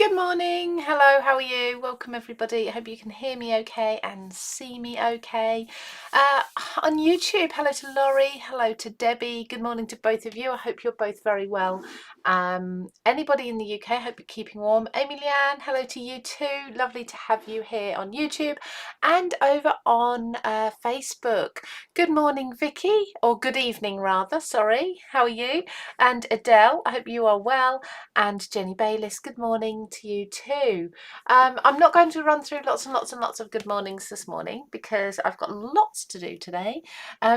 Good morning. Hello, how are you? Welcome everybody. I hope you can hear me okay and see me okay. On YouTube, hello to Laurie, hello to Debbie. Good morning to both of you. I hope you're both very well. Anybody in the UK, I hope you're keeping warm. Amy Leanne, hello to you too. Lovely to have you here on YouTube and over on Facebook. Good morning, Vicky, or good evening rather, sorry. How are you? And Adele, I hope you are well. And Jenny Bayliss, good morning to you too. I'm not going to run through lots and lots and lots of good mornings this morning because I've got lots to do today.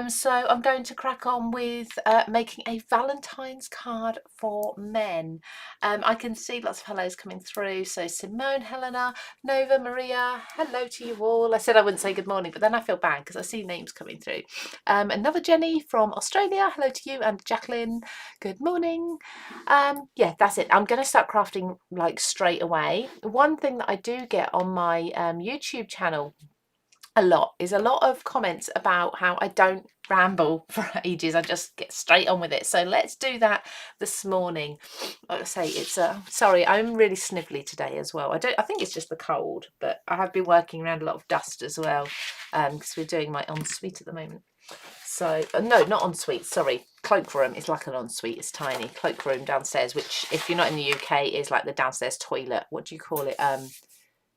So I'm going to crack on with making a Valentine's card for men. I can see lots of hellos coming through. So Simone, Helena, Nova, Maria, hello to you all. I said I wouldn't say good morning, but then I feel bad because I see names coming through. Another Jenny from Australia, hello to you, and Jacqueline, good morning. Yeah, that's it. I'm going to start crafting like straight away. One thing that I do get on my YouTube channel a lot of comments about how I don't ramble for ages. I just get straight on with it. So let's do that this morning. Like I say, it's sorry, I'm really snivelly today as well. I think it's just the cold, but I have been working around a lot of dust as well because we're doing my ensuite at the moment. So no, not ensuite, sorry, cloakroom. It's like an ensuite, it's tiny. Cloakroom downstairs, which if you're not in the UK is like the downstairs toilet. What do you call it?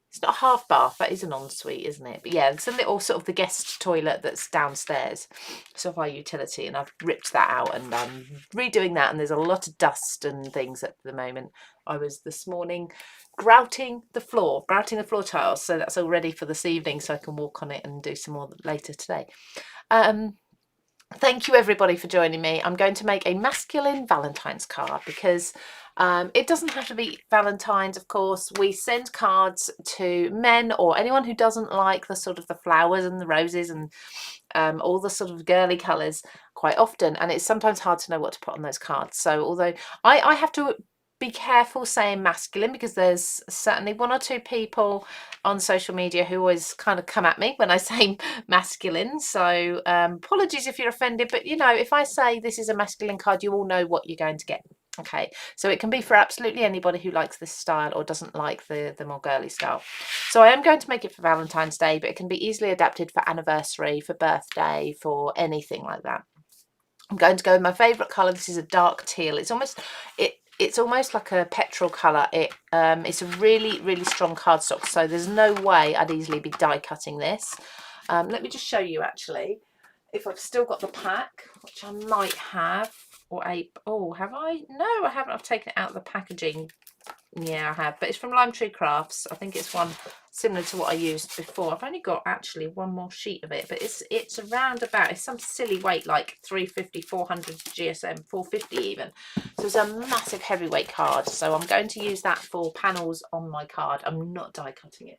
It's not a half bath, that is an ensuite, isn't it? But yeah, it's a little sort of the guest toilet that's downstairs. So of our utility, and I've ripped that out and I'm redoing that, and there's a lot of dust and things at the moment. I was this morning grouting the floor tiles, so that's all ready for this evening so I can walk on it and do some more later today. Thank you everybody for joining me. I'm going to make a masculine Valentine's card because it doesn't have to be Valentine's, of course. We send cards to men or anyone who doesn't like the sort of the flowers and the roses and all the sort of girly colours quite often, and it's sometimes hard to know what to put on those cards. So although I have to be careful saying masculine because there's certainly one or two people on social media who always kind of come at me when I say masculine, so apologies if you're offended, but you know, if I say this is a masculine card, you all know what you're going to get. Okay, so it can be for absolutely anybody who likes this style or doesn't like the more girly style. So I am going to make it for Valentine's Day, but it can be easily adapted for anniversary, for birthday, for anything like that. I'm going to go with my favourite colour. This is a dark teal. It's almost like a petrol colour. It's a really strong cardstock, so there's no way I'd easily be die cutting this. Let me just show you actually if I've still got the pack, which I might have, or have I? No, I haven't. I've taken it out of the packaging. Yeah, I have, but it's from Lime Tree Crafts. I think it's one similar to what I used before. I've only got actually one more sheet of it, but it's around about, it's some silly weight like 350, 400 GSM, 450 even. So it's a massive heavyweight card. So I'm going to use that for panels on my card. I'm not die cutting it.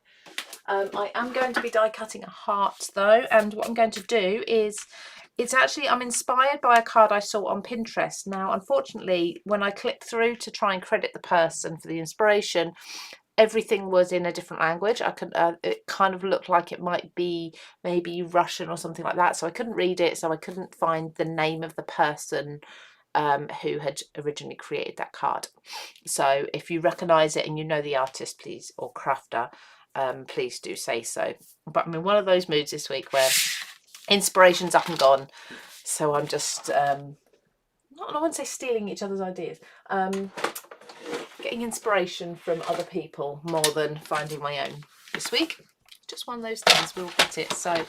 I am going to be die cutting a heart though, and what I'm going to do is, I'm inspired by a card I saw on Pinterest. Now, unfortunately, when I clicked through to try and credit the person for the inspiration, everything was in a different language. It kind of looked like it might be maybe Russian or something like that, so I couldn't read it, so I couldn't find the name of the person who had originally created that card. So if you recognise it and you know the artist, please, or crafter, please do say so. But I'm in one of those moods this week where inspiration's up and gone, so I'm just I wouldn't say stealing each other's ideas, getting inspiration from other people more than finding my own this week. Just one of those things, we'll get it. So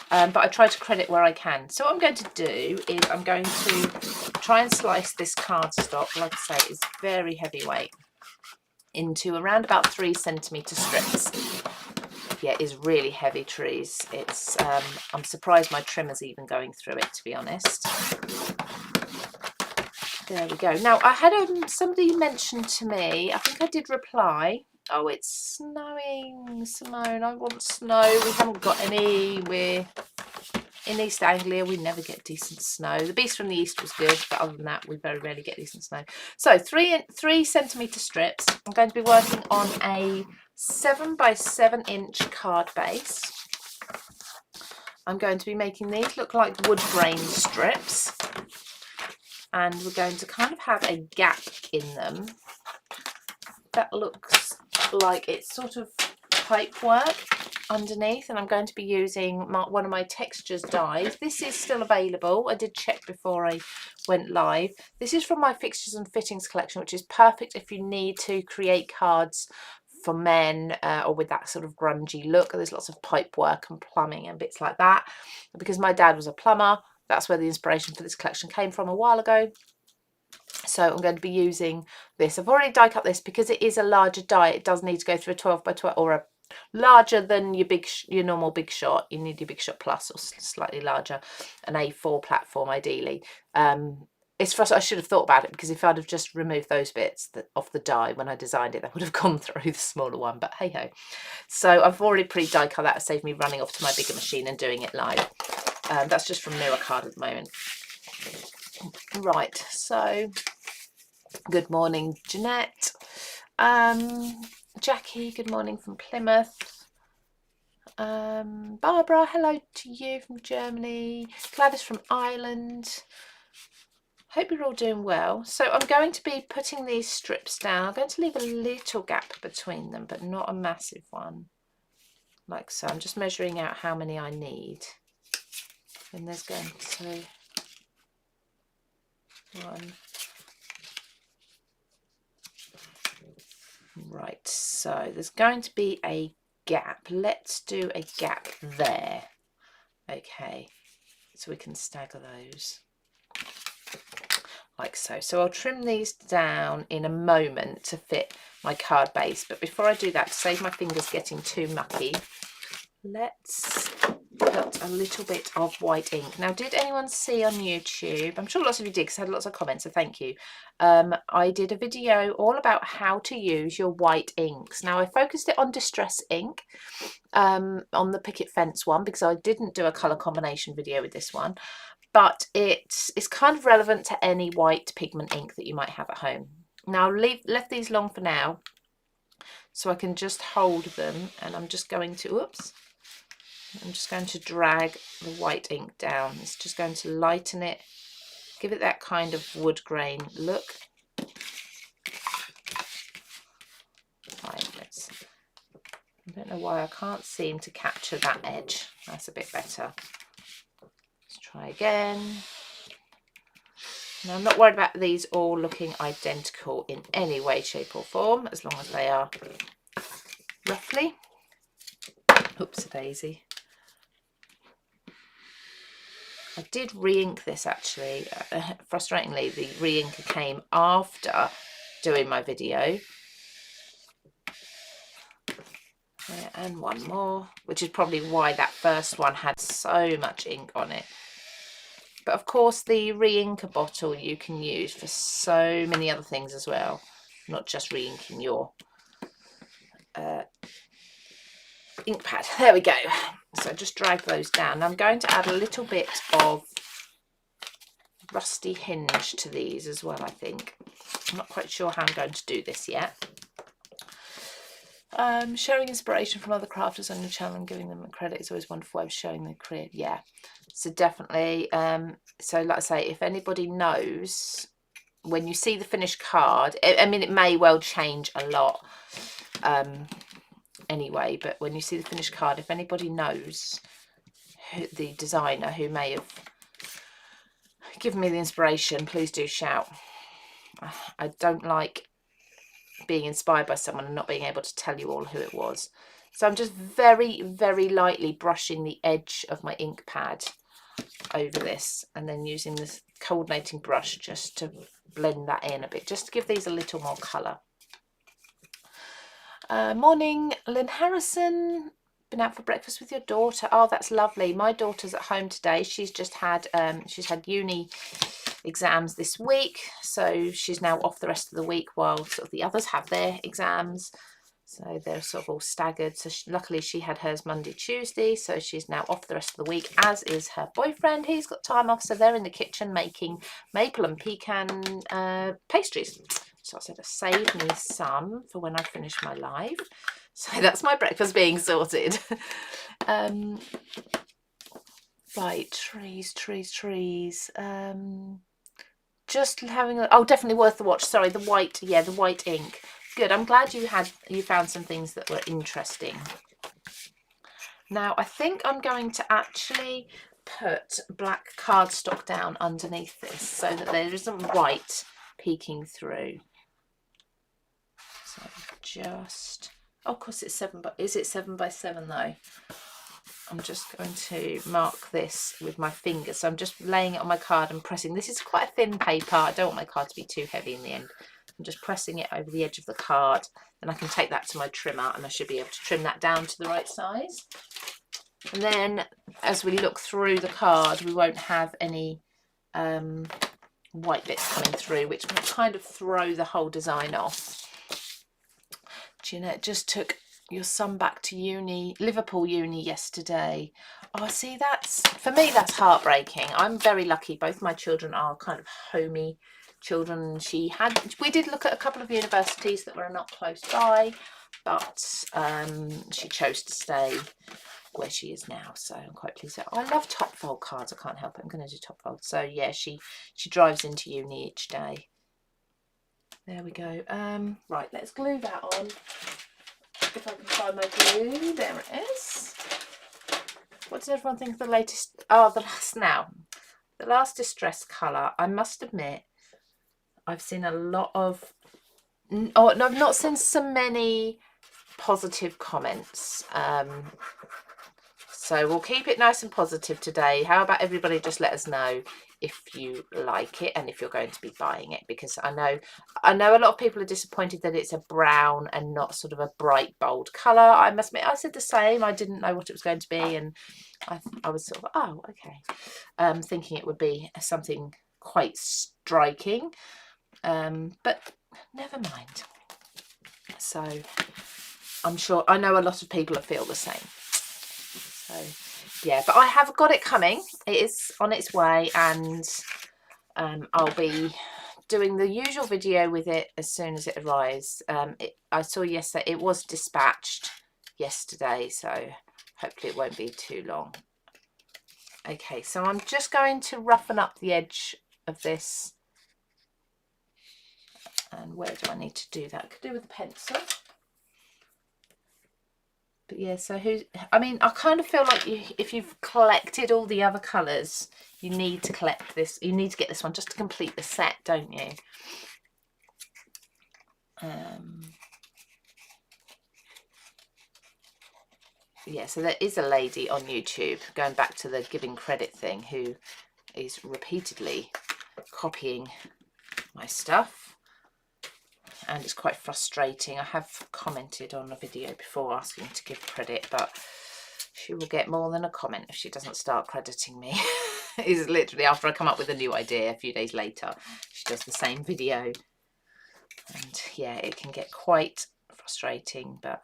but I try to credit where I can. So what I'm going to do is I'm going to try and slice this cardstock, like I say, it's very heavyweight, into around about 3 centimetre strips. Yeah, it is really heavy trees. It's I'm surprised my trimmer's even going through it, to be honest. There we go. Now I had somebody mentioned to me, I think I did reply, oh, it's snowing, Simone, I want snow. We haven't got any. We're in East Anglia, we never get decent snow. The Beast from the East was good, but other than that, we very rarely get decent snow. So 3 centimetre strips. I'm going to be working on a 7 by 7 inch card base. I'm going to be making these look like wood grain strips, and we're going to kind of have a gap in them that looks like it's sort of pipe work underneath, and I'm going to be using one of my textures dies. This is still available. I did check before I went live. This is from my fixtures and fittings collection, which is perfect if you need to create cards for men or with that sort of grungy look. There's lots of pipe work and plumbing and bits like that. Because my dad was a plumber, that's where the inspiration for this collection came from a while ago. So I'm going to be using this. I've already die cut this because it is a larger die. It does need to go through a 12 by 12 or a larger than your normal Big Shot. You need your Big Shot Plus or slightly larger, an A4 platform ideally. It's for us. I should have thought about it, because if I'd have just removed those bits off the die when I designed it, that would have gone through the smaller one, but hey ho. So I've already pre-die cut that to save me running off to my bigger machine and doing it live. That's just from Mirror Card at the moment. Right, so good morning, Jeanette. Jackie, good morning from Plymouth. Barbara, hello to you from Germany. Gladys from Ireland. Hope you're all doing well. So I'm going to be putting these strips down. I'm going to leave a little gap between them, but not a massive one, like so. I'm just measuring out how many I need. And there's going to one. Right, so there's going to be a gap. Let's do a gap there. Okay, so we can stagger those like so. So I'll trim these down in a moment to fit my card base, but before I do that, to save my fingers getting too mucky, let's put a little bit of white ink. Now, did anyone see on YouTube, I'm sure lots of you did because I had lots of comments, so thank you, I did a video all about how to use your white inks. Now, I focused it on Distress ink, on the Picket Fence one, because I didn't do a colour combination video with this one, but it's kind of relevant to any white pigment ink that you might have at home. Now, left these long for now, so I can just hold them, and I'm just going to, I'm just going to drag the white ink down. It's just going to lighten it, give it that kind of wood grain look. Right, I don't know why I can't seem to capture that edge. That's a bit better. Let's try again. Now, I'm not worried about these all looking identical in any way, shape or form, as long as they are roughly. Oops-a-daisy. I did re-ink this actually. Frustratingly, the re-inker came after doing my video. Yeah, and one more, which is probably why that first one had so much ink on it. But of course, the re-inker bottle you can use for so many other things as well, not just re-inking your ink pad. There we go. So just drag those down. I'm going to add a little bit of rusty hinge to these as well, I think. I'm not quite sure how I'm going to do this yet. Sharing inspiration from other crafters on your channel and giving them credit is always wonderful. I'm showing their career. Yeah, so definitely. So like I say, if anybody knows, when you see the finished card, I mean, it may well change a lot anyway, but when you see the finished card, if anybody knows the designer who may have given me the inspiration, please do shout. I don't like being inspired by someone and not being able to tell you all who it was. So I'm just very, very lightly brushing the edge of my ink pad over this, and then using this coordinating brush just to blend that in a bit, just to give these a little more colour. Morning, Lynn Harrison. Been out for breakfast with your daughter? Oh, that's lovely. My daughter's at home today. She's just had uni exams this week, so she's now off the rest of the week while sort of the others have their exams. So they're sort of all staggered. So luckily she had hers Monday, Tuesday, so she's now off the rest of the week, as is her boyfriend. He's got time off, so they're in the kitchen making maple and pecan pastries. So I said, save me some for when I finish my live. So that's my breakfast being sorted. Right, trees. Just having a, oh, definitely worth the watch. Sorry, the white, yeah, the white ink. good. I'm glad you found some things that were interesting. Now I think I'm going to actually put black cardstock down underneath this so that there isn't white peeking through. So just, oh, of course it's 7 by, is it 7 by 7 though? I'm just going to mark this with my finger. So I'm just laying it on my card and pressing. This is quite a thin paper. I don't want my card to be too heavy in the end. I'm just pressing it over the edge of the card, and I can take that to my trimmer and I should be able to trim that down to the right size. And then as we look through the card, we won't have any white bits coming through, which will kind of throw the whole design off. Jeanette just took your son back to uni, Liverpool uni yesterday. Oh, see, that's, for me, that's heartbreaking. I'm very lucky. Both my children are kind of homey children. We did look at a couple of universities that were not close by, but she chose to stay where she is now, so I'm quite pleased. I love top fold cards. I can't help it. I'm going to do top fold. So yeah, she drives into uni each day. There we go. Right, let's glue that on. If I can find my glue, there it is. What does everyone think of the latest? Oh, the last distress colour. I must admit, I've seen a lot of. Oh no, I've not seen so many positive comments. So we'll keep it nice and positive today. How about everybody just let us know if you like it and if you're going to be buying it, because I know a lot of people are disappointed that it's a brown and not sort of a bright bold colour. I must admit, I said the same. I didn't know what it was going to be, and I was sort of, oh, okay, thinking it would be something quite striking, but never mind. So I'm sure, I know a lot of people feel the same. So yeah, but I have got it coming. It is on its way, and I'll be doing the usual video with it as soon as it arrives. I saw yesterday it was dispatched yesterday, so hopefully it won't be too long. Okay, so I'm just going to roughen up the edge of this. And where do I need to do that? I could do with a pencil. But yeah, so I mean, I kind of feel like if you've collected all the other colours, you need to collect this. You need to get this one just to complete the set, don't you? Yeah, so there is a lady on YouTube, going back to the giving credit thing, who is repeatedly copying my stuff. And it's quite frustrating. I have commented on a video before asking to give credit, but she will get more than a comment if she doesn't start crediting me. It's literally after I come up with a new idea, a few days later, she does the same video. And yeah, it can get quite frustrating. But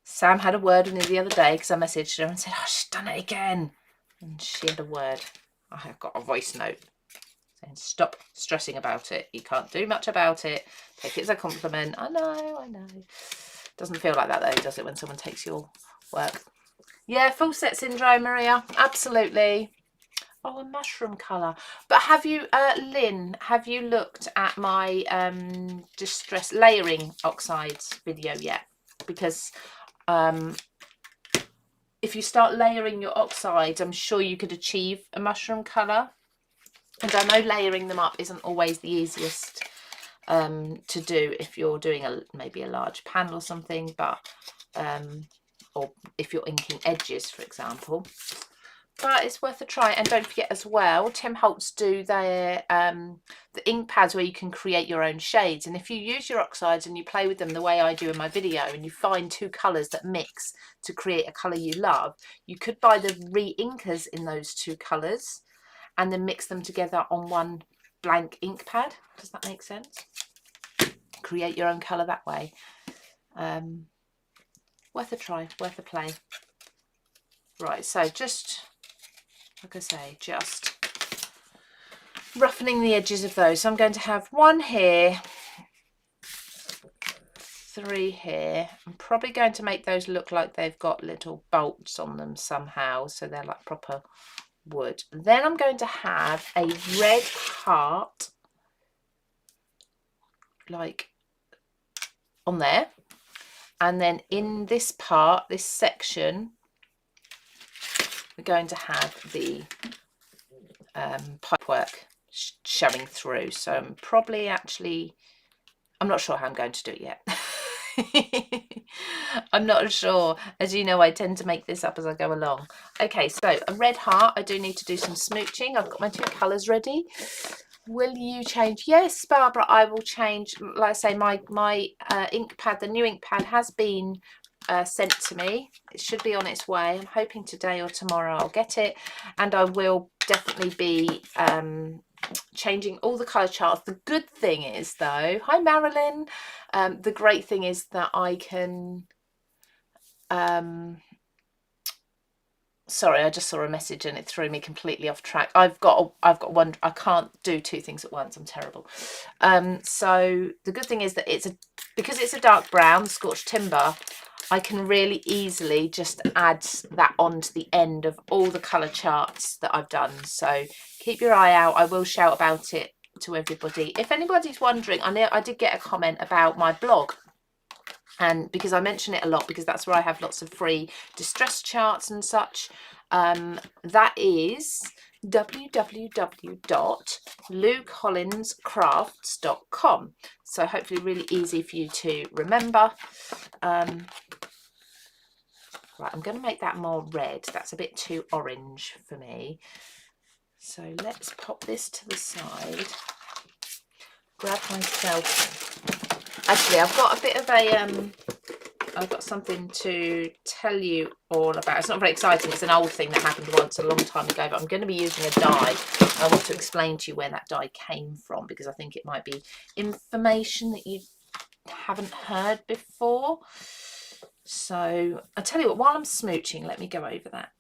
Sam had a word with me the other day because I messaged her and said, oh, she's done it again. And she had a word. I have got a voice note saying, stop stressing about it. You can't do much about it. Take it as a compliment. I know. Doesn't feel like that though, does it, when someone takes your work? Yeah, full set syndrome, Maria. Absolutely. Oh, a mushroom colour. But have you, Lynn, have you looked at my distress layering oxides video yet? Because if you start layering your oxides, I'm sure you could achieve a mushroom colour. And I know layering them up isn't always the easiest to do if you're doing maybe a large panel or something, but or if you're inking edges, for example. But it's worth a try. And don't forget as well, Tim Holtz do their the ink pads where you can create your own shades. And if you use your oxides and you play with them the way I do in my video, and you find two colours that mix to create a colour you love, you could buy the re-inkers in those two colours and then mix them together on one blank ink pad. Does that make sense? Create your own colour that way. Worth a try, worth a play. Right, so just, like I say, just roughening the edges of those. So I'm going to have 1 here, 3 here. I'm probably going to make those look like they've got little bolts on them somehow, so they're like proper wood. Then I'm going to have a red heart, like on there, and then in this part, this section, we're going to have the pipework showing through. So I'm probably I'm not sure how I'm going to do it yet. I'm not sure. As you know, I tend to make this up as I go along. Okay, so a red heart. I do need to do some smooching. I've got my 2 colours ready. Will you change? Yes, Barbara, I will change. Like I say, my ink pad, the new ink pad has been sent to me. It should be on its way. I'm hoping today or tomorrow I'll get it, and I will definitely be changing all the colour charts. The good thing is though, hi Marilyn, the great thing is that I can sorry, I just saw a message and it threw me completely off track. I've got one. I can't do 2 things at once. I'm terrible. So the good thing is that because it's a dark brown, scorched timber, I can really easily just add that onto the end of all the colour charts that I've done. So keep your eye out. I will shout about it to everybody. If anybody's wondering, I did get a comment about my blog, and because I mention it a lot, because that's where I have lots of free distress charts and such. That is www.loucollinscrafts.com. So hopefully really easy for you to remember. Right, I'm going to make that more red. That's a bit too orange for me. So let's pop this to the side. Grab myself. Actually, I've got a bit of I've got something to tell you all about. It's not very exciting. It's an old thing that happened once a long time ago, but I'm going to be using a die. I want to explain to you where that die came from, because I think it might be information that you haven't heard before. So I'll tell you what, while I'm smooching, let me go over that.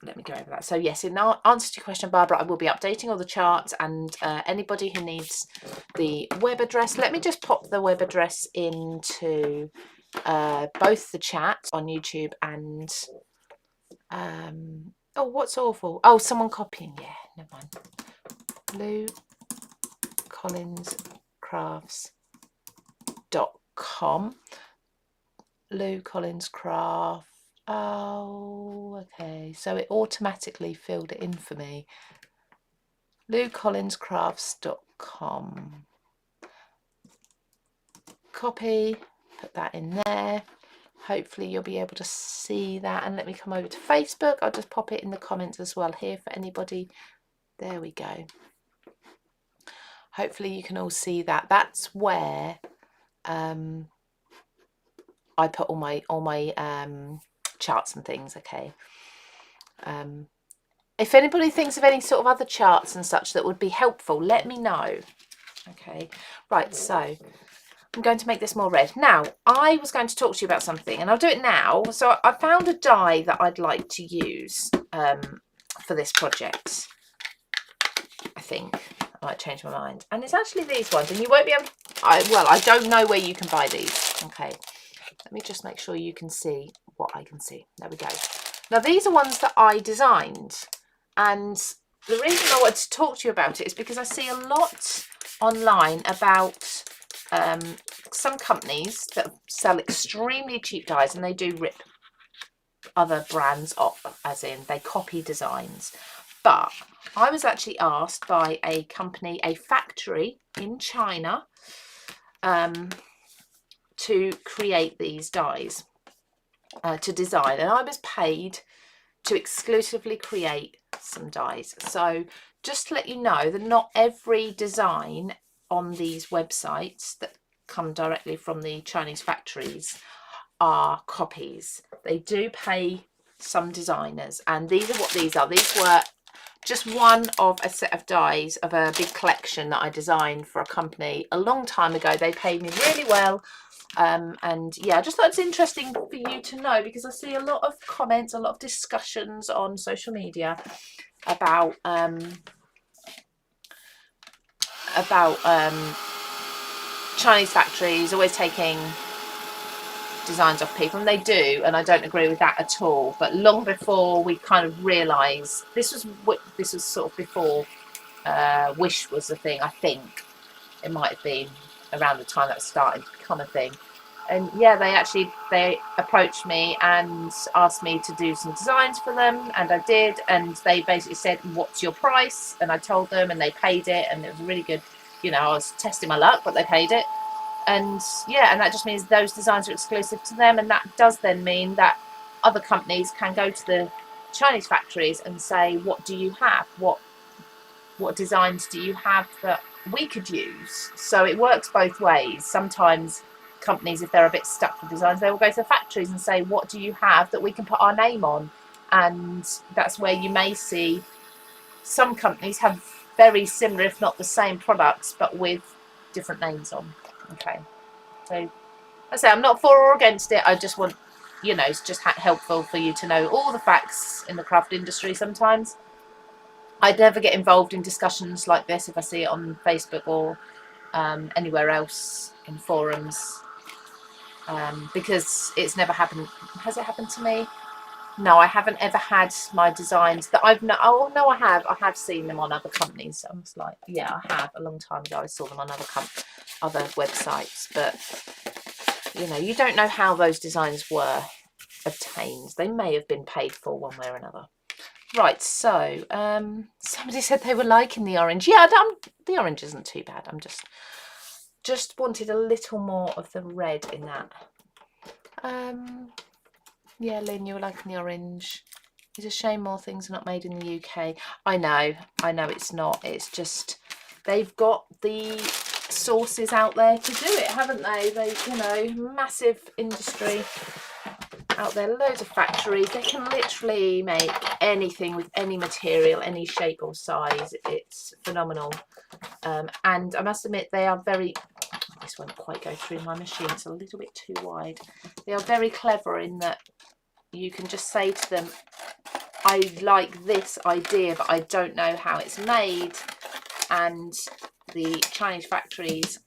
So yes, in answer to your question, Barbara, I will be updating all the charts, and anybody who needs the web address, let me just pop the web address into both the chats on YouTube and oh, what's awful? Oh, someone copying. Yeah, never mind. loucollinscrafts.com. Lou Collins Craft. Oh, okay. So it automatically filled it in for me. loucollinscrafts.com. Copy, put that in there. Hopefully you'll be able to see that, and let me come over to Facebook. I'll just pop it in the comments as well here for anybody. There we go. Hopefully you can all see that. That's where I put all my charts and things. Okay. If anybody thinks of any sort of other charts and such that would be helpful, let me know. Okay, right, so I'm going to make this more red. Now, I was going to talk to you about something, and I'll do it now. So I found a die that I'd like to use for this project. I think I might change my mind. And it's actually these ones, and you won't be able to, well, I don't know where you can buy these. Okay, let me just make sure you can see what I can see. There we go. Now, these are ones that I designed, and the reason I wanted to talk to you about it is because I see a lot online about some companies that sell extremely cheap dies, and they do rip other brands off, as in they copy designs. But I was actually asked by a company, a factory in China, to create these dies, to design, and I was paid to exclusively create some dies. So just to let you know that not every design on these websites that come directly from the Chinese factories are copies. They do pay some designers, and these are what these are. These were just one of a set of dies of a big collection that I designed for a company a long time ago. They paid me really well. And yeah, I just thought it's interesting for you to know, because I see a lot of comments, a lot of discussions on social media about Chinese factories always taking designs off people, and they do, and I don't agree with that at all. But long before we kind of realised, this was sort of before Wish was a thing. I think it might have been around the time that was starting to become a thing. And yeah, they approached me and asked me to do some designs for them, and I did. And they basically said, "What's your price?" And I told them, and they paid it, and it was really good. You know, I was testing my luck, but they paid it. And yeah, and that just means those designs are exclusive to them, and that does then mean that other companies can go to the Chinese factories and say, "What do you have? What designs do you have that we could use?" So it works both ways. Sometimes companies, if they're a bit stuck with designs, they will go to the factories and say, "What do you have that we can put our name on?" And that's where you may see some companies have very similar, if not the same products, but with different names on. Okay, so I say I'm not for or against it. I just want, you know, it's just helpful for you to know all the facts in the craft industry. Sometimes I'd never get involved in discussions like this if I see it on Facebook or anywhere else in forums, because it's never happened. Has it happened to me? No, I haven't ever had my designs that I've no. Oh no, I have. I have seen them on other companies. I was like, yeah, I have. A long time ago, I saw them on other websites. But you know, you don't know how those designs were obtained. They may have been paid for one way or another. Right. So, somebody said they were liking the orange. Yeah, the orange isn't too bad. I'm just wanted a little more of the red in that. Yeah, Lynn, you were liking the orange. It's a shame more things are not made in the UK. I know it's not. It's just they've got the sources out there to do it, haven't they? They, you know, massive industry out there, loads of factories. They can literally make anything with any material, any shape or size. It's phenomenal. And I must admit, they are very... This won't quite go through my machine. It's a little bit too wide. They are very clever in that you can just say to them, I like this idea, but I don't know how it's made. And the Chinese factories,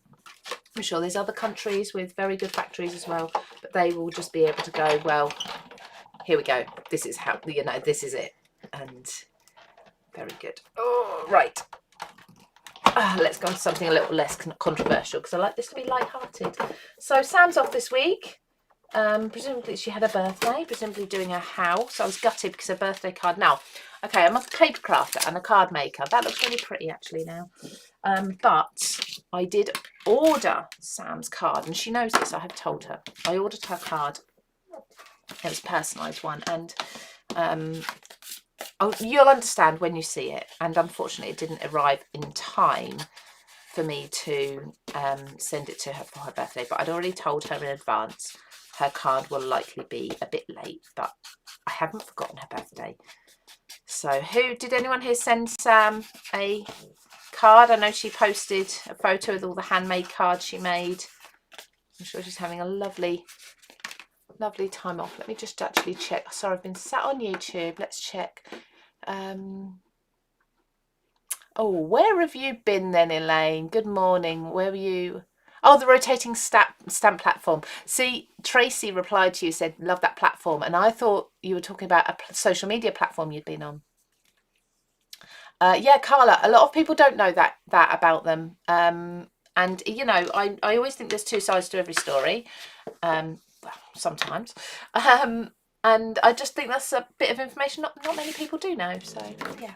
I'm sure there's other countries with very good factories as well, but they will just be able to go, well, here we go. This is how, you know, this is it. And very good. Oh, right. Let's go on to something a little less controversial, because I like this to be light-hearted. So Sam's off this week. Presumably she had a birthday, presumably doing her house. I was gutted because her birthday card. Now, okay, I'm a paper crafter and a card maker. That looks really pretty actually now. But I did order Sam's card, and she knows this. I have told her. I ordered her card. It was a personalised one, and you'll understand when you see it. And unfortunately, it didn't arrive in time for me to send it to her for her birthday. But I'd already told her in advance her card will likely be a bit late, but I haven't forgotten her birthday. So did anyone here send Sam a card? I know she posted a photo with all the handmade cards she made. I'm sure she's having a lovely time off. Let me just actually check. Sorry, I've been sat on YouTube. Let's check. Oh, where have you been then, Elaine? Good morning. Where were you? Oh, the rotating stamp platform. See, Tracy replied to you, said, love that platform. And I thought you were talking about a social media platform you'd been on. Yeah, Carla, a lot of people don't know that about them. And, you know, I always think there's two sides to every story. Well, sometimes. And I just think that's a bit of information not many people do know. So, yeah.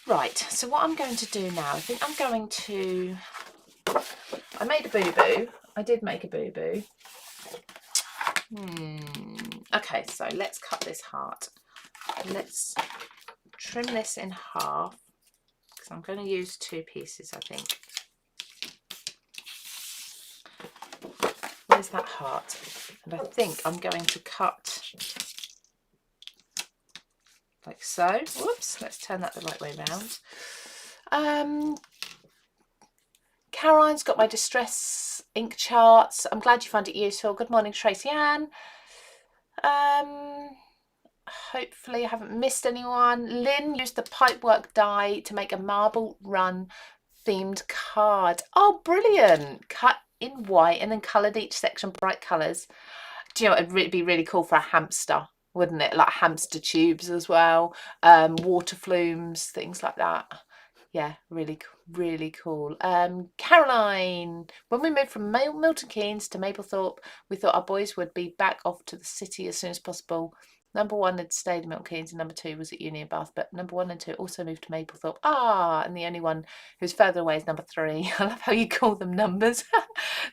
Right, so what I'm going to do now, I think I'm going to... I made a boo-boo. I did make a boo-boo. Okay, so let's cut this heart. Let's trim this in half, because I'm going to use 2 pieces, I think. Where's that heart? And I think I'm going to cut like so. Whoops, let's turn that the right way around. Caroline's got my distress ink charts. I'm glad you find it useful. Good morning, Tracy Ann. Hopefully I haven't missed anyone. Lynn used the pipework die to make a marble run themed card. Oh, brilliant. Cut in white and then coloured each section bright colours. Do you know, it'd be really cool for a hamster, wouldn't it? Like hamster tubes as well, water flumes, things like that. Yeah, really cool. Caroline, when we moved from Milton Keynes to Maplethorpe, we thought our boys would be back off to the city as soon as possible. Number 1 had stayed in Milton Keynes and number 2 was at uni in Bath, but number 1 and 2 also moved to Maplethorpe. And the only one who's further away is number 3. I love how you call them numbers.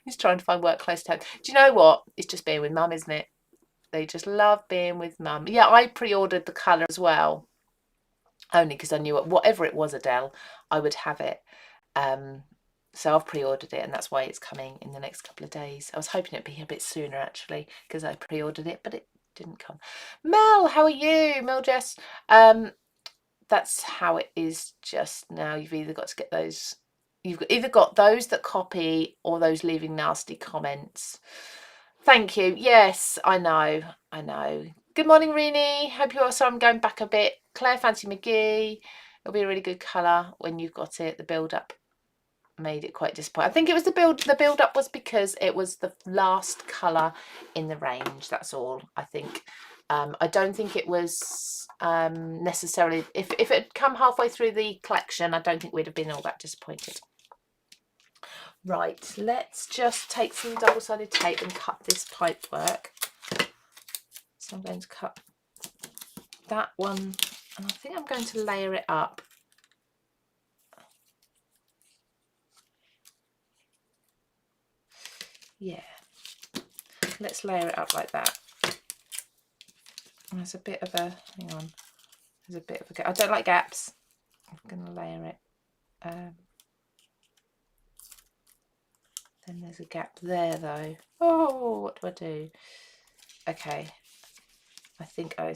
He's trying to find work close to home. Do you know what? It's just being with mum, isn't it? They just love being with mum. Yeah, I pre-ordered the colour as well. Only because I knew whatever it was, Adele, I would have it. So I've pre-ordered it, and that's why it's coming in the next couple of days. I was hoping it'd be a bit sooner, actually, because I pre-ordered it, but it didn't come. Mel, how are you? Mel Jess. That's how it is just now. You've either got to get those... You've either got those that copy or those leaving nasty comments. Thank you. Yes, I know. Good morning, Rini. Hope you're... So I'm going back a bit. Claire Fancy McGee. It'll be a really good colour when you've got it. The build-up made it quite disappointing. I think it was the build-up was because it was the last colour in the range. That's all, I think. I don't think it was necessarily... If it had come halfway through the collection, I don't think we'd have been all that disappointed. Right, let's just take some double-sided tape and cut this pipe work. So I'm going to cut that one, and I think I'm going to layer it up. Yeah, let's layer it up like that. There's a bit of a, hang on, there's a bit of a gap. I don't like gaps. I'm going to layer it. Then there's a gap there though. Oh, what do I do? Okay, I think all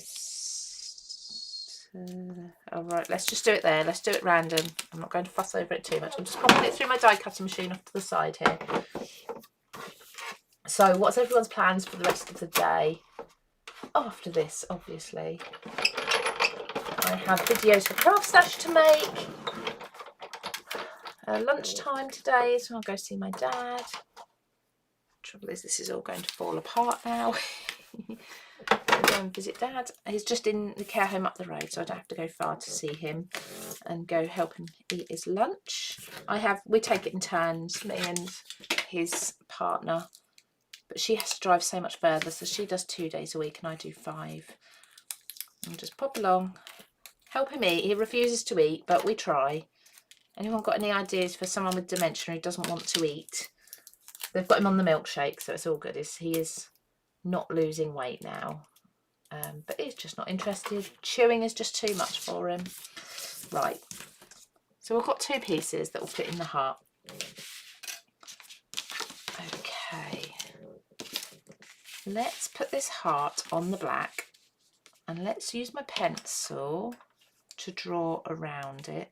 right, let's just do it there. Let's do it random. I'm not going to fuss over it too much. I'm just popping it through my die cutting machine off to the side here. So what's everyone's plans for the rest of the day? After this, obviously, I have videos for Craft Stash to make. Lunchtime today, so I'll go see my dad. Trouble is, this is all going to fall apart now. I'll go and visit Dad. He's just in the care home up the road, so I don't have to go far to see him and go help him eat his lunch. We take it in turns, me and his partner, but she has to drive so much further, so she does 2 days a week and I do 5. And just pop along, help him eat. He refuses to eat, but we try. Anyone got any ideas for someone with dementia who doesn't want to eat? They've got him on the milkshake, so it's all good. He is not losing weight now, but he's just not interested. Chewing is just too much for him. Right, so we've got 2 pieces that will fit in the heart. Okay, let's put this heart on the black, and let's use my pencil to draw around it.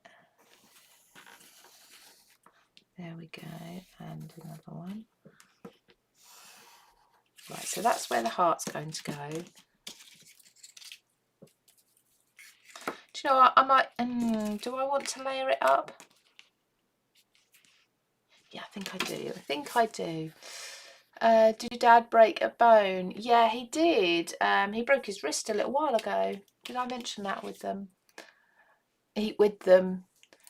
There we go, and another one. Right, so that's where the heart's going to go. Do you know what? I might, do I want to layer it up? Yeah, I think I do. Did Dad break a bone? Yeah, he did. He broke his wrist a little while ago. Did I mention that with them? Eat with them.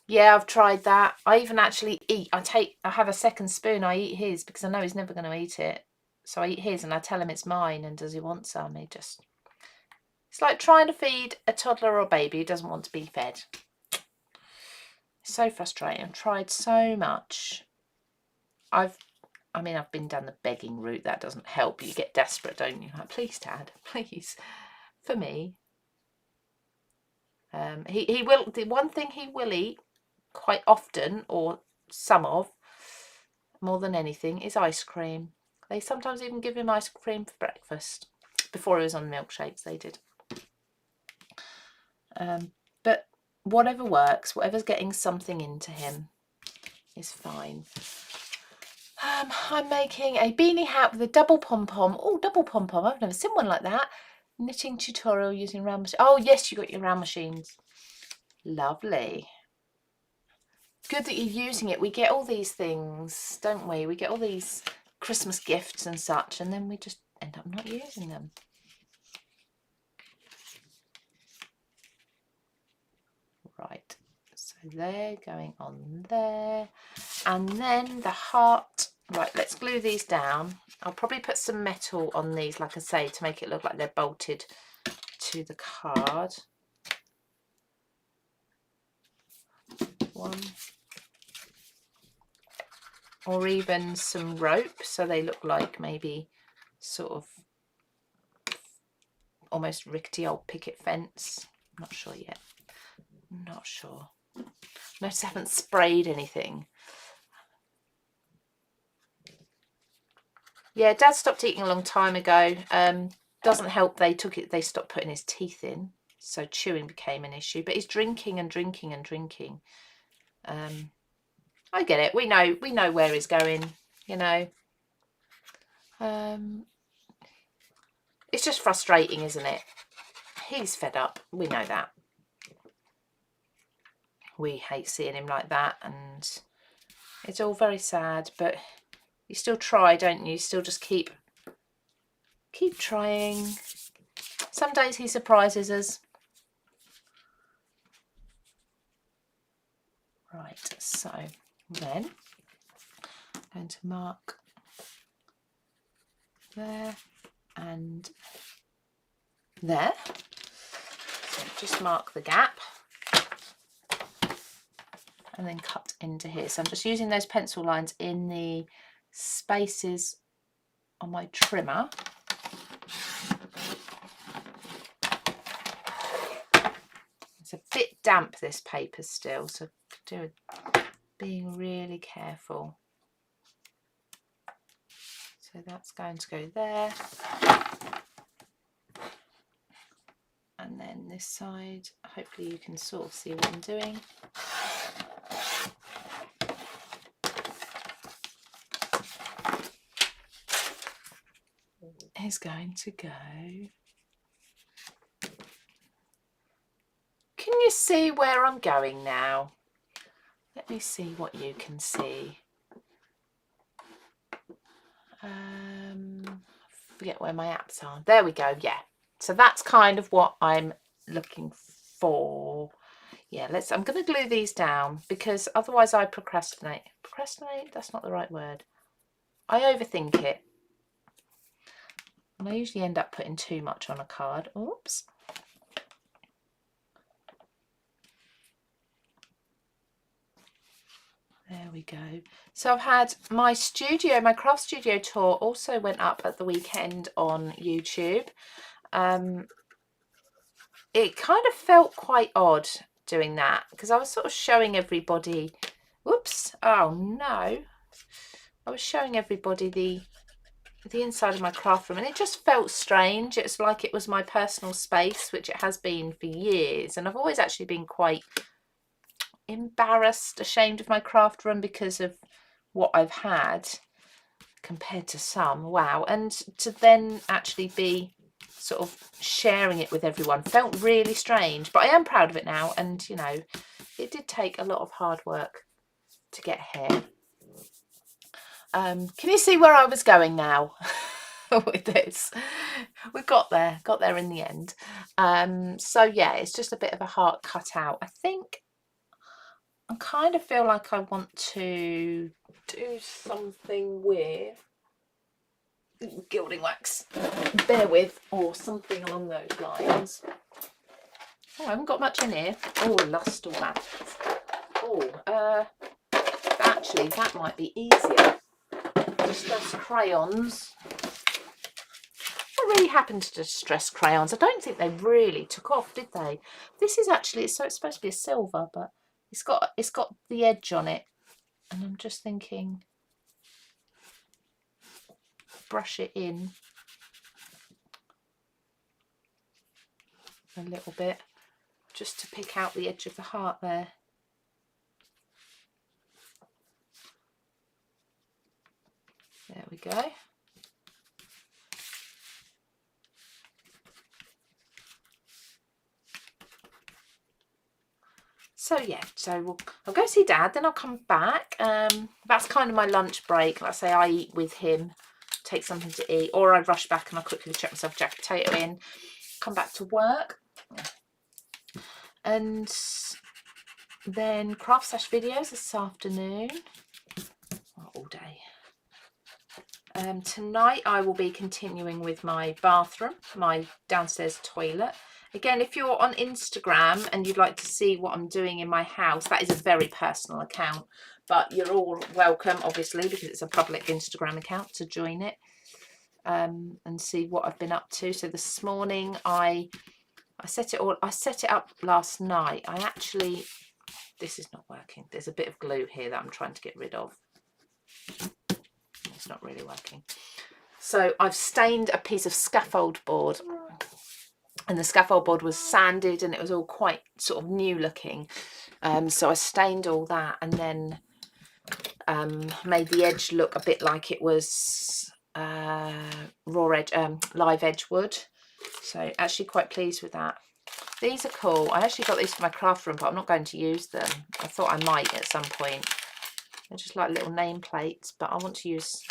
Yeah, I've tried that. I even actually eat. I have a second spoon. I eat his because I know he's never going to eat it. So I eat his and I tell him it's mine, and does he want some? It's like trying to feed a toddler or a baby who doesn't want to be fed. It's so frustrating. I've tried so much. I've been down the begging route. That doesn't help. You get desperate, don't you? Like, please, Dad, please, for me. He will. The one thing he will eat quite often, or some of, more than anything, is ice cream. They sometimes even give him ice cream for breakfast. Before he was on milkshakes, they did. But whatever works, whatever's getting something into him is fine. I'm making a beanie hat with a double pom-pom. Oh, double pom-pom. I've never seen one like that. Knitting tutorial using round machines. Oh, yes, you got your round machines. Lovely. Good that you're using it. We get all these things, don't we? We get all these Christmas gifts and such, and then we just end up not using them. Right, so So they're going on there. And then the heart. Right, let's glue these down. I'll probably put some metal on these, like I say, to make it look like they're bolted to the card. One. Or even some rope, so they look like maybe sort of almost rickety old picket fence. I'm not sure yet. I'm not sure. Notice I haven't sprayed anything. Yeah, Dad stopped eating a long time ago. Doesn't help they stopped putting his teeth in, so chewing became an issue. But he's drinking and drinking and drinking. I get it. We know where he's going, you know. It's just frustrating, isn't it? He's fed up. We know that. We hate seeing him like that, and it's all very sad, but you still try, don't you? You still just keep trying. Some days he surprises us. Right, so then I'm going to mark there and there. So just mark the gap and then cut into here. So I'm just using those pencil lines in the spaces on my trimmer. It's a bit damp, this paper still, so being really careful. So that's going to go there. And then this side, hopefully you can sort of see what I'm doing. Is going to go. Can you see where I'm going now? Let me see what you can see. Forget where my apps are. There we go. Yeah. So that's kind of what I'm looking for. Yeah, I'm going to glue these down because otherwise I procrastinate. Procrastinate? That's not the right word. I overthink it. And I usually end up putting too much on a card. Oops. There we go. So I've had my craft studio tour also went up at the weekend on YouTube. It kind of felt quite odd doing that because I was sort of showing everybody, whoops, oh no. I was showing everybody the inside of my craft room and it just felt strange. It's like it was my personal space, which it has been for years. And I've always actually been quite embarrassed, ashamed of my craft room because of what I've had compared to some. Wow. And to then actually be sort of sharing it with everyone felt really strange, but I am proud of it now. And you know, it did take a lot of hard work to get here. Can you see where I was going now with this? We got there in the end. So yeah, it's just a bit of a heart cut out. I think I kind of feel like I want to do something with gilding wax, bear with, or something along those lines. Oh, I haven't got much in here. Oh, I lost all that. Oh, actually that might be easier. Distress crayons. What really happened to distress crayons? I don't think they really took off, did they? This is actually, so it's supposed to be a silver, but it's got the edge on it, and I'm just thinking, brush it in a little bit just to pick out the edge of the heart there. There we go. So yeah, so I'll go see Dad, then I'll come back. That's kind of my lunch break. Like I say, I eat with him, take something to eat, or I rush back and I quickly chuck myself a jacket potato in, come back to work. And Then craft / videos this afternoon, all day. Tonight I will be continuing with my bathroom, my downstairs toilet. Again, if you're on Instagram and you'd like to see what I'm doing in my house, that is a very personal account, but you're all welcome, obviously, because it's a public Instagram account, to join it and see what I've been up to. So this morning I set it up last night. This is not working. There's a bit of glue here that I'm trying to get rid of. It's not really working. So I've stained a piece of scaffold board, and the scaffold board was sanded and it was all quite sort of new looking. So I stained all that and then made the edge look a bit like it was raw edge, live edge wood. So actually quite pleased with that. These are cool. I actually got these for my craft room, but I'm not going to use them. I thought I might at some point. They're just like little nameplates, but I want to use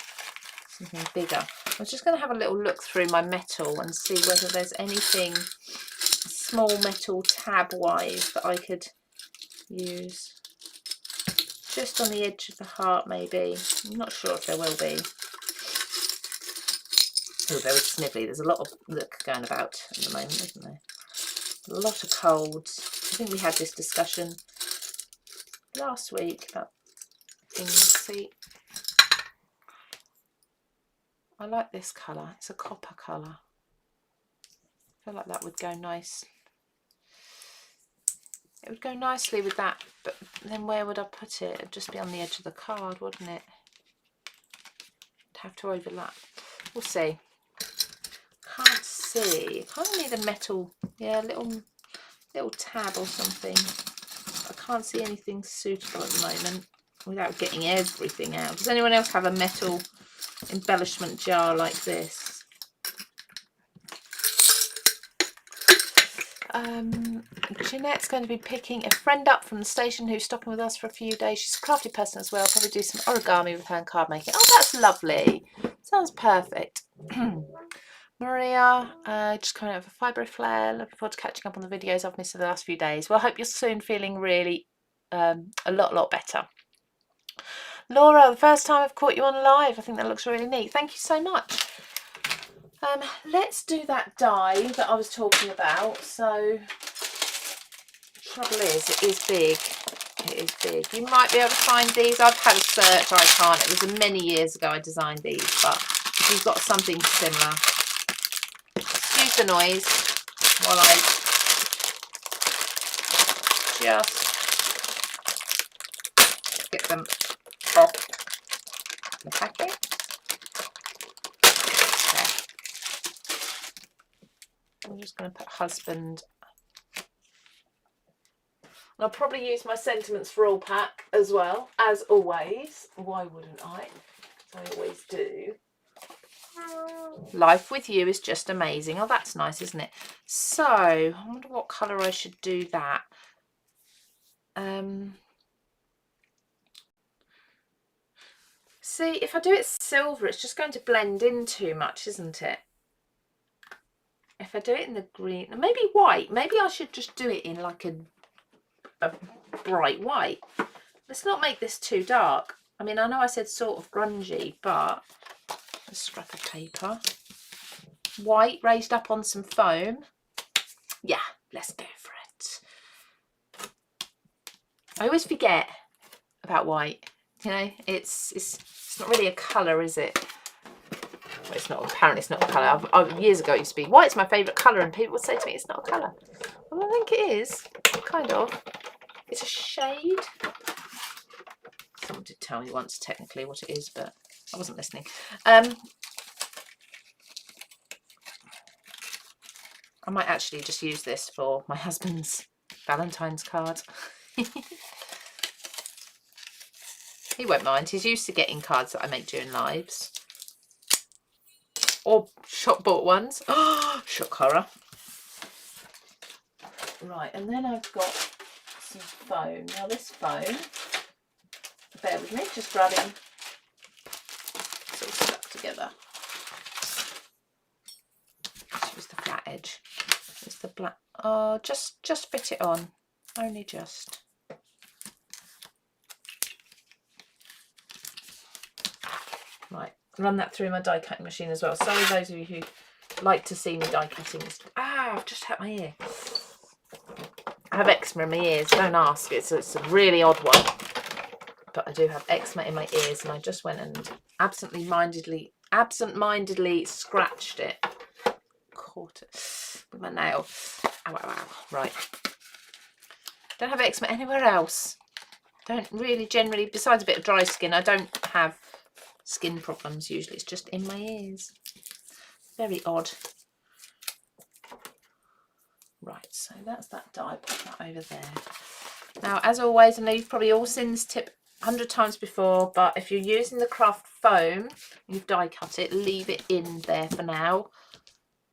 something bigger. I was just going to have a little look through my metal and see whether there's anything small metal tab wise that I could use. Just on the edge of the heart, maybe. I'm not sure if there will be. Oh, very snivelly. There's a lot of look going about at the moment, isn't there? A lot of colds. I think we had this discussion last week about things. See, I like this colour. It's a copper colour. I feel like that would go nice. It would go nicely with that, but then where would I put it? It'd just be on the edge of the card, wouldn't it? It'd have to overlap. We'll see. Can't see. I kind of need a metal, yeah, little tab or something. I can't see anything suitable at the moment without getting everything out. Does anyone else have a metal embellishment jar like this? Jeanette's going to be picking a friend up from the station who's stopping with us for a few days. She's a crafty person as well. Probably do some origami with her and card making. Oh, that's lovely. Sounds perfect. Maria, just coming out of a fibro flare. Looking forward to catching up on the videos I've missed for the last few days. Well, I hope you're soon feeling really a lot better. Laura, the first time I've caught you on live. I think that looks really neat. Thank you so much. Let's do that die that I was talking about. So, trouble is, it is big. It is big. You might be able to find these. I've had a search. I can't. It was many years ago I designed these, but if you've got something similar, excuse the noise while I just get them off the packet. I'm just going to put husband. And I'll probably use my sentiments for all pack as well, as always. Why wouldn't I? As I always do. Life with you is just amazing. Oh, that's nice, isn't it? So, I wonder what colour I should do that. See, if I do it silver, it's just going to blend in too much, isn't it? If I do it in the green, maybe white. Maybe I should just do it in like a bright white. Let's not make this too dark. I mean, I know I said sort of grungy, but a scrap of paper. White raised up on some foam. Yeah, let's go for it. I always forget about white. You know, it's not really a colour, is it? Well, it's not. Apparently, it's not a colour. Years ago, it used to be white's my favourite colour, and people would say to me, "It's not a colour." Well, I think it is. Kind of. It's a shade. Someone did tell me once technically what it is, but I wasn't listening. I might actually just use this for my husband's Valentine's card. He won't mind. He's used to getting cards that I make during lives. Or shop bought ones. Oh, shock horror. Right, and then I've got some foam. Now this foam, bear with me, just grabbing, it's all stuck together. Let's use the flat edge. It's the black. Oh, just fit it on. Only just. run that through my die cutting machine as well. Sorry those of you who like to see me die cutting. I've just hurt my ear. I have eczema in my ears, don't ask. It's a really odd one. But I do have eczema in my ears, and I just went and absent-mindedly scratched it. Caught it with my nail. Ow, ow, ow. Right. Don't have eczema anywhere else. Don't really generally, besides a bit of dry skin, I don't have skin problems usually. It's just in my ears. Very odd. Right, so that's that die. Put that over there. Now, as always, I know you've probably all seen this tip 100 times before, but if you're using the craft foam, you've die cut it, leave it in there for now.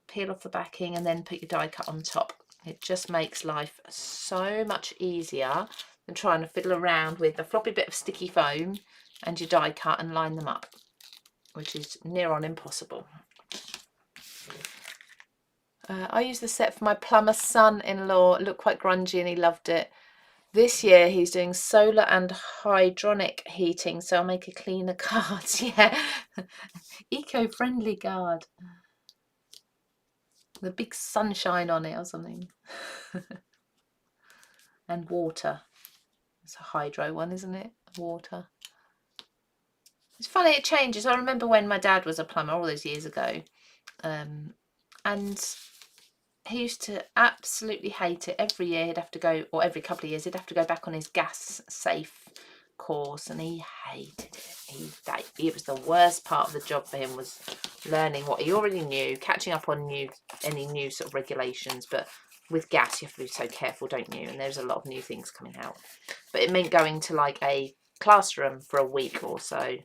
Peel off the backing and then put your die cut on top. It just makes life so much easier than trying to fiddle around with a floppy bit of sticky foam and your die cut and line them up, which is near on impossible. I used the set for my plumber son-in-law. It looked quite grungy and he loved it. This year he's doing solar and hydronic heating, so I'll make a cleaner card. Yeah, eco-friendly card. The big sunshine on it or something. And water. It's a hydro one, isn't it? Water. It's funny, it changes. I remember when my dad was a plumber all those years ago. And he used to absolutely hate it. Every year he'd have to go, or every couple of years, he'd have to go back on his gas safe course, and he hated it. It was the worst part of the job for him, was learning what he already knew, catching up on any new sort of regulations. But with gas, you have to be so careful, don't you? And there's a lot of new things coming out. But it meant going to like a classroom for a week or so.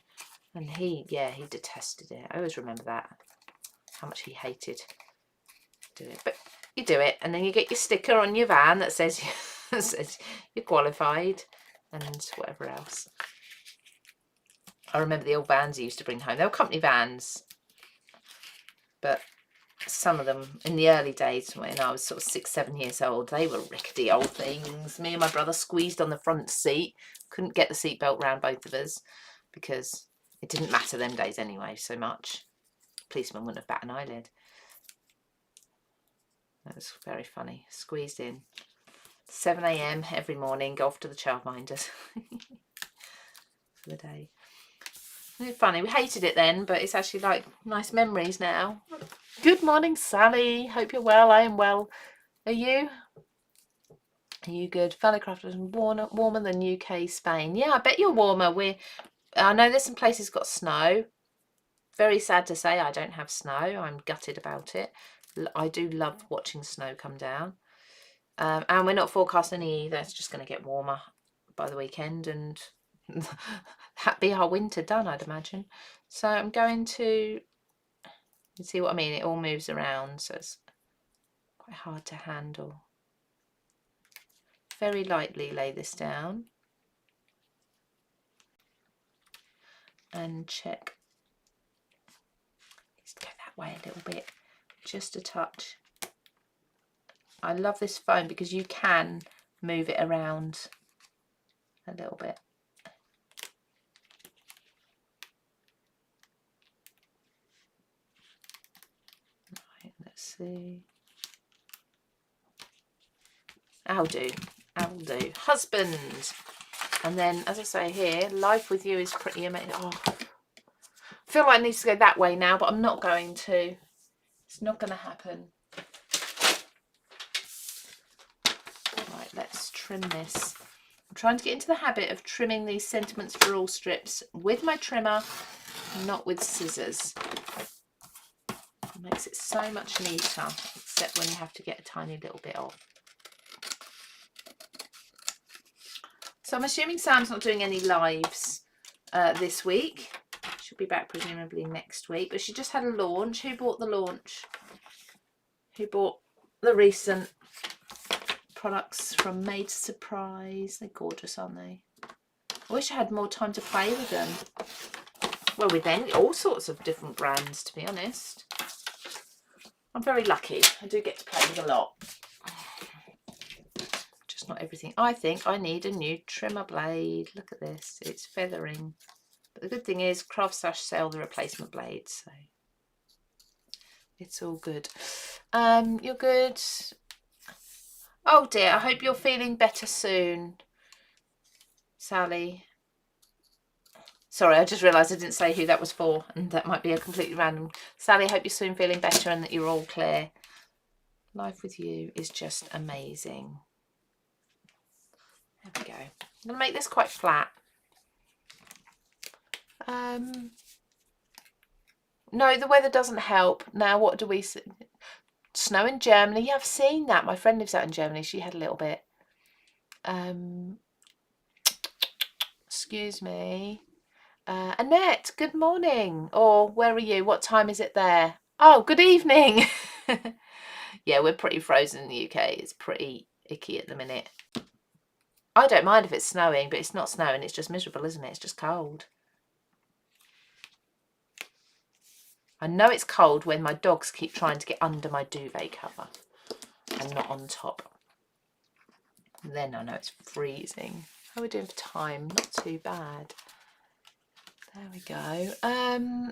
And he detested it. I always remember that, how much he hated doing it. But you do it, and then you get your sticker on your van that says, you're qualified, and whatever else. I remember the old vans he used to bring home. They were company vans, but some of them in the early days when I was sort of 6-7 years old, they were rickety old things. Me and my brother squeezed on the front seat, couldn't get the seatbelt round both of us because it didn't matter them days anyway so much. Policeman wouldn't have bat an eyelid. That was very funny. Squeezed in. 7 AM every morning, go off to the childminders for the day. It's funny, we hated it then, but it's actually like nice memories now. Good morning, Sally. Hope you're well. I am well. Are you? Are you good? Fellow crafters, warmer than UK, Spain. Yeah, I bet you're warmer. I know there's some places got snow. Very sad to say I don't have snow. I'm gutted about it. I do love watching snow come down. And we're not forecasting any either. It's just going to get warmer by the weekend, and that'd be our winter done, I'd imagine. So I'm going to, you see what I mean? It all moves around, so it's quite hard to handle. Very lightly lay this down and check. Let's go that way a little bit, just a touch. I love this foam because you can move it around a little bit. Right, let's see. I'll do. Husband. And then, as I say here, life with you is pretty amazing. Oh, I feel like it needs to go that way now, but I'm not going to. It's not going to happen. Right, let's trim this. I'm trying to get into the habit of trimming these Sentiments for All strips with my trimmer, not with scissors. It makes it so much neater, except when you have to get a tiny little bit off. So I'm assuming Sam's not doing any lives this week. She'll be back presumably next week, but she just had a launch. Who bought the launch? Who bought the recent products from Made to Surprise? They're gorgeous, aren't they? I wish I had more time to play with them. Well, with all sorts of different brands, to be honest. I'm very lucky. I do get to play with a lot. Just not everything. I think I need a new trimmer blade. Look at this. It's feathering. But the good thing is Craft Stash sell the replacement blades, so it's all good. You're good. Oh dear, I hope you're feeling better soon, Sally. Sorry, I just realised I didn't say who that was for, and that might be a completely random. Sally, I hope you're soon feeling better and that you're all clear. Life with you is just amazing. There we go. I'm going to make this quite flat. No, the weather doesn't help. Now, what do we see? Snow in Germany. Yeah, I've seen that. My friend lives out in Germany. She had a little bit. Excuse me. Annette, good morning. Or where are you? What time is it there? Oh, good evening. Yeah, we're pretty frozen in the UK. It's pretty icky at the minute. I don't mind if it's snowing, but it's not snowing. It's just miserable, isn't it? It's just cold. I know it's cold when my dogs keep trying to get under my duvet cover and not on top. Then I know it's freezing. How are we doing for time? Not too bad. There we go.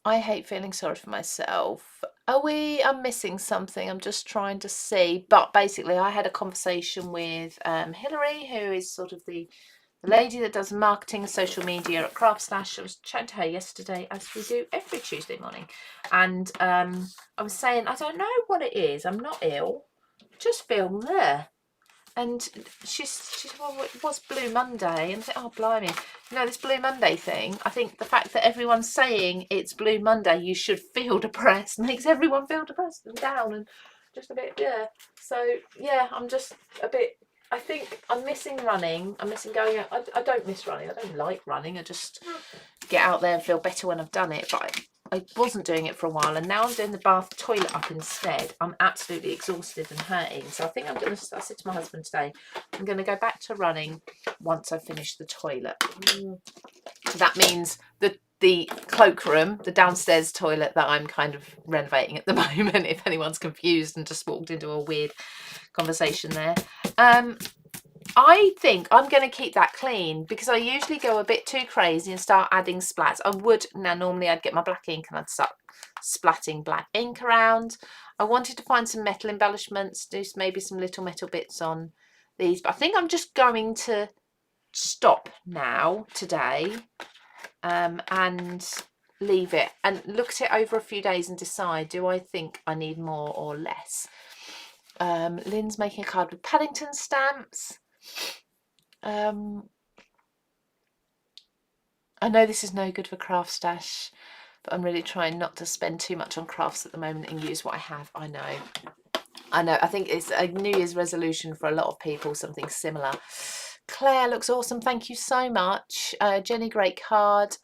I hate feeling sorry for myself. I'm missing something. I'm just trying to see. But basically, I had a conversation with Hilary, who is sort of the lady that does marketing and social media at Craft Stash. I was chatting to her yesterday, as we do every Tuesday morning. And I was saying, I don't know what it is. I'm not ill. Just feel there. And she said, well, it was Blue Monday. And I said, oh, blimey. You know, this Blue Monday thing, I think the fact that everyone's saying it's Blue Monday, you should feel depressed, makes everyone feel depressed and down and just a bit, yeah. So, yeah, I'm just a bit, I think I'm missing running. I'm missing going out. I don't miss running. I don't like running. I just get out there and feel better when I've done it. But I wasn't doing it for a while, and now I'm doing the bath toilet up instead. I'm absolutely exhausted and hurting. So I think I said to my husband today, I'm going to go back to running once I finish the toilet. That means the cloakroom, the downstairs toilet that I'm kind of renovating at the moment, if anyone's confused and just walked into a weird conversation there. I think I'm going to keep that clean because I usually go a bit too crazy and start adding splats. I would, now normally I'd get my black ink and I'd start splatting black ink around. I wanted to find some metal embellishments, do maybe some little metal bits on these, but I think I'm just going to stop now today and leave it and look at it over a few days and decide, do I think I need more or less? Lynn's making a card with Paddington stamps. I know this is no good for Craft Stash, but I'm really trying not to spend too much on crafts at the moment and use what I have. I know. I think it's a New Year's resolution for a lot of people, something similar. Claire looks awesome. Thank you so much. Jenny, great card.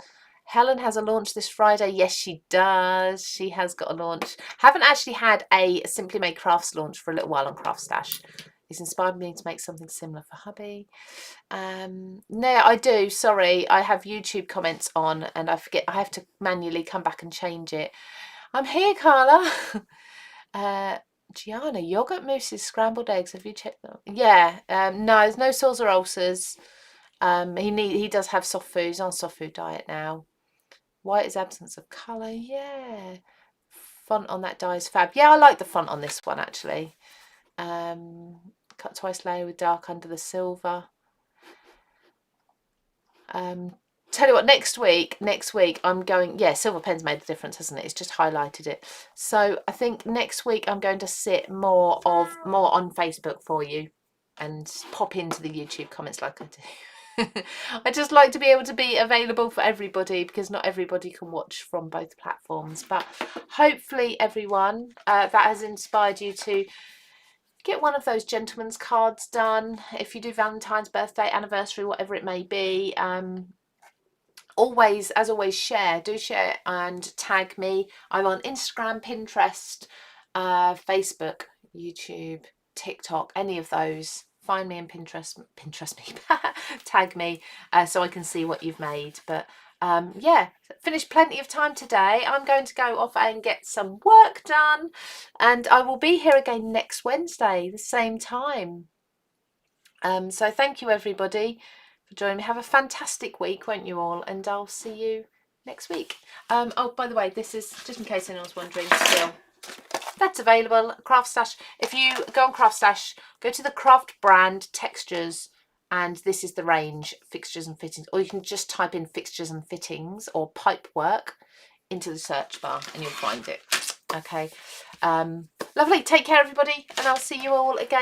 Helen has a launch this Friday. Yes, she does. She has got a launch. Haven't actually had a Simply Made Crafts launch for a little while on Craft Stash. It's inspired me to make something similar for hubby. No, I do. Sorry, I have YouTube comments on and I forget. I have to manually come back and change it. I'm here, Carla. Gianna, yogurt mousses, scrambled eggs. Have you checked them? Yeah. No, there's no sores or ulcers. He does have soft foods, on soft food diet now. White is absence of colour. Yeah. Font on that die is fab. Yeah, I like the font on this one actually. Cut twice layer with dark under the silver. Tell you what, next week I'm going, yeah, silver pen's made a difference, hasn't it? It's just highlighted it. So I think next week I'm going to sit more on Facebook for you and pop into the YouTube comments like I do. I just like to be able to be available for everybody because not everybody can watch from both platforms. But hopefully everyone, that has inspired you to get one of those gentleman's cards done. If you do Valentine's, birthday, anniversary, whatever it may be, always, as always, do share and tag me. I'm on Instagram, Pinterest, Facebook, YouTube, TikTok, any of those. Find me and Pinterest me, tag me so I can see what you've made. But yeah, finished plenty of time today. I'm going to go off and get some work done, and I will be here again next Wednesday, the same time. So thank you everybody for joining me. Have a fantastic week, won't you all? And I'll see you next week. Oh, by the way, this is, just in case anyone's wondering still, that's available, Craft Stash. If you go on Craft Stash, go to the Craft brand textures, and this is the range, fixtures and fittings. Or you can just type in fixtures and fittings or pipe work into the search bar and you'll find it. Okay. Lovely. Take care, everybody, and I'll see you all again